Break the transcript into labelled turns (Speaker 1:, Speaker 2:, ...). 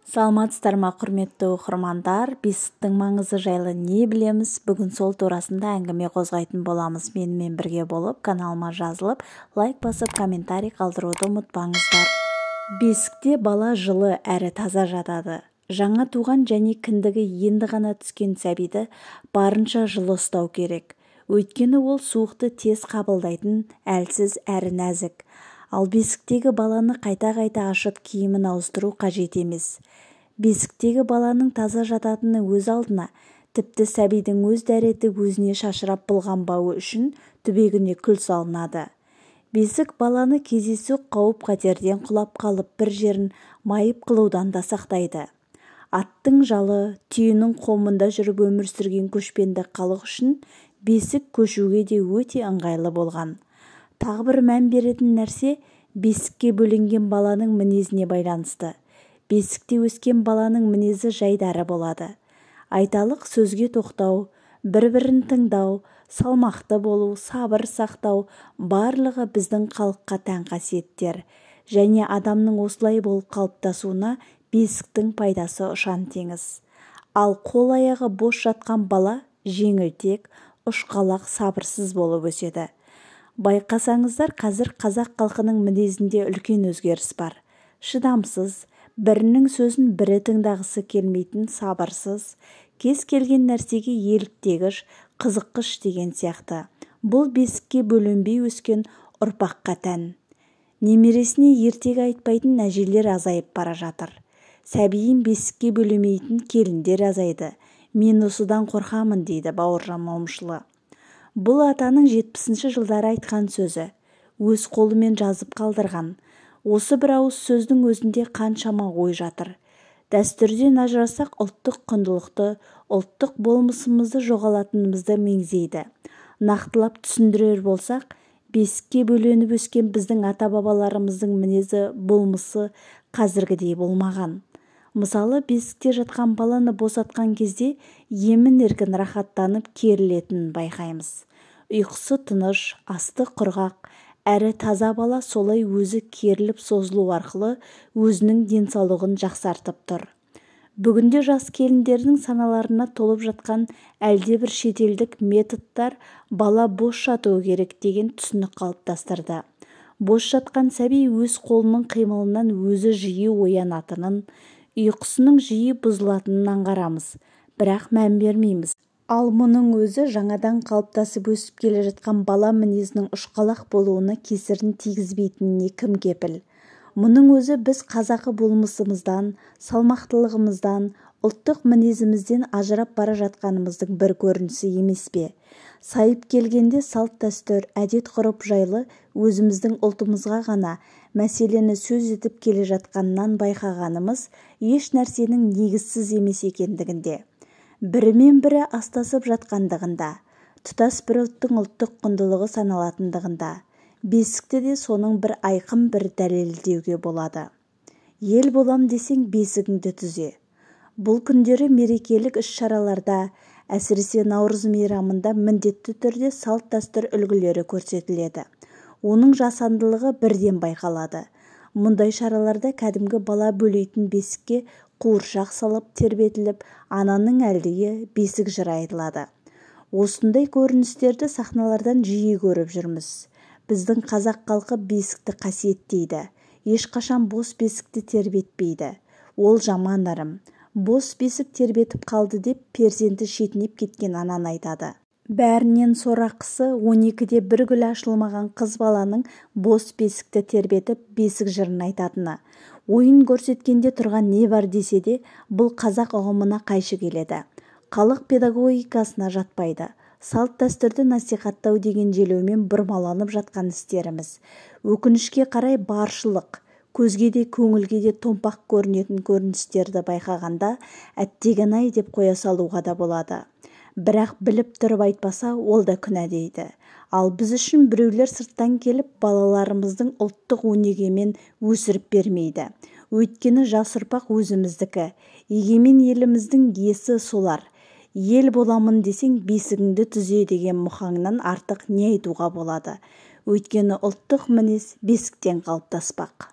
Speaker 1: Саламатсыздар ма, құрметті оқырмандар? Бесіктің маңызы жайлы не білеміз? Бүгін сол турасында әңгіме қозғайтын боламыз. Менімен бірге болып, каналыма жазылып, лайк басып, комментарий қалдыруды ұмытпаңыздар. Бесікте бала жылы әрі таза жатады. Жаңа туған және кіндігі енді ғана түскен сәбиді барынша жылы ұстау керек. Өйткені ол суықты тез қабылдайтын, әлсіз әрі нәзік. Ал бесіктегі баланы қайта-қайта ашып киімін ауыстыру қажет емес. Бесіктегі баланың таза жататыны өз алдына, тіпті сәбидің өз дәреті өзіне шашырап былғанбауы үшін түбегіне күл салынады. Бесік баланы кездейсоқ қауіп-қатерден құлап қалып бір жерін майып қылудан да сақтайды. Аттың жалы, түйенің қомында жүріп өмір сүрген көшпенді халық үшін бесік көшуге де өте ыңғайлы болған. Тағы бір мән беретін нәрсе бесікке бөлінген баланың мінезіне байланысты. Бесікте өскен баланың мінезі жайдары болады. Айталық сөзге тоқтау, бір-бірін тыңдау, салмақты болу, сабыр сақтау барлығы біздің халыққа тән қасиеттер. Және адамның осылай болып қалыптасуына бесіктің пайдасы ұшан-теңіз. Ал қол-аяғы бос жатқан бала жеңілтек, ұшқалақ, сабырсыз болып өседі. Байқасаңыздар, қазір қазақ халқының мінезінде үлкен өзгеріс бар. Шыдамсыз, бірінің сөзін бірі тыңдағысы келмейтін, сабырсыз, кез келген нәрсеге еліктегіш, қызыққыш деген сияқты. Бұл бесікке бөлінбей өскен ұрпаққа тән. Немересіне ертегі айтпайтын әжелер азайып бара жатыр. Сәбиін бесікке бөлемейтін келіндер азайды. Мен осыдан қорқамын, дейді Бауыржан Момышұлы. Бұл атаның 70-ші жылдары айтқан сөзі, өз қолымен жазып қалдырған. Осы бір ауыз сөздің өзінде қаншама ой жатыр. Дәстүрден ажырасақ ұлттық құндылықты, ұлттық болмысымызды жоғалатынымызды меңзейді. Нақтылап түсіндірер болсақ, бесікке бөленіп өскен біздің ата-бабаларымыздың мінезі, болмысы қазіргідей болмаған. Мысалы, бесікте жатқан баланы босатқан кезде емін-еркін рахаттанып керілетінін байқаймыз. Ұйқысы тыныш, асты құрғақ, әрі таза бала солай өзі керіліп созылу арқылы өзінің денсаулығын жақсартып тұр. Бүгінде жас келіндердің саналарына толып жатқан әлдебір шетелдік методтар бала бос жатуы керек деген түсінік қалыптастырды. Бос жатқан сәби өз қолының қимылынан өзі жиі оянатынын, ұйқысының жиі бұзылатынын аңғарамыз, бірақ мән бермейміз. Ал мұның өзі жаңадан қалыптасып өсіп келе жатқан бала мінезінің ұшқалақ болуына кесірін тигізбейтініне кім кепіл? Мұның өзі біз қазақы болмысымыздан, салмақтылығымыздан, ұлттық мінезімізден ажырап бара жатқанымыздың бір көрінісі емес пе? Сайып келгенде салт-дәстүр, әдет-ғұрып жайлы өзіміздің ұлтымызға ғана мәселені сөз етіп келе жатқаннан байқағанымыз еш нәрсенің негізсіз емес екендігінде, бірімен бірі астасып жатқандығында, тұтас бір ұлттың ұлттық құндылығы саналатындығында, бесікті де соның бір айқын бір дәлелі деуге болады. Ел болам десең бесігіңді түзе. Бұл күндері мерекелік іс-шараларда, әсіресе Наурыз мейрамында міндетті түрде салт-дәстүр үлгілері көрсетіледі. Оның жасандылығы бірден байқалады. Мұндай шараларда кәдімгі бала бөлейтін бесікке қуыршақ салып тербетіліп, ананың әлдиі бесік жыры айтылады. Осындай көріністерді сахналардан жиі көріп жүрміз. Біздің қазақ халқы бесікті қасиеттейді. Ешқашан бос бесікті тербетпейді. Ол жаман ырым. Бос бесік тербетіп қалды деп перзенті шетінеп кеткен ананы айтады. Бәрінен сорақысы 12-де бір гүл ашылмаған қыз баланың бос бесікті тербетіп бесік жырын айтатыны. Ойын көрсеткенде тұрған не бар десе де, бұл қазақ ұғымына қайшы келеді. Халық педагогикасына жатпайды. Салт-дәстүрді насихаттау деген желеумен бұрмаланып жатқан істеріміз. Өкінішке қарай баршылық, көзге де көңілге де томпақ көрінетін көріністерді байқағанда әттеген-ай деп қоя салуға да болады. Бірақ біліп тұрып айтпаса, ол да күнә дейді. Ал біз үшін біреулер сырттан келіп балаларымыздың ұлттық өнегемен өсіріп бермейді. Өйткені жас ұрпақ өзіміздікі. Егемен еліміздің иесі солар. Ел боламын десең бесігіңді түзе деген мұхаңнан артық не айтуға болады. Өйткені ұлттық мінез бесіктен қалыптаспақ.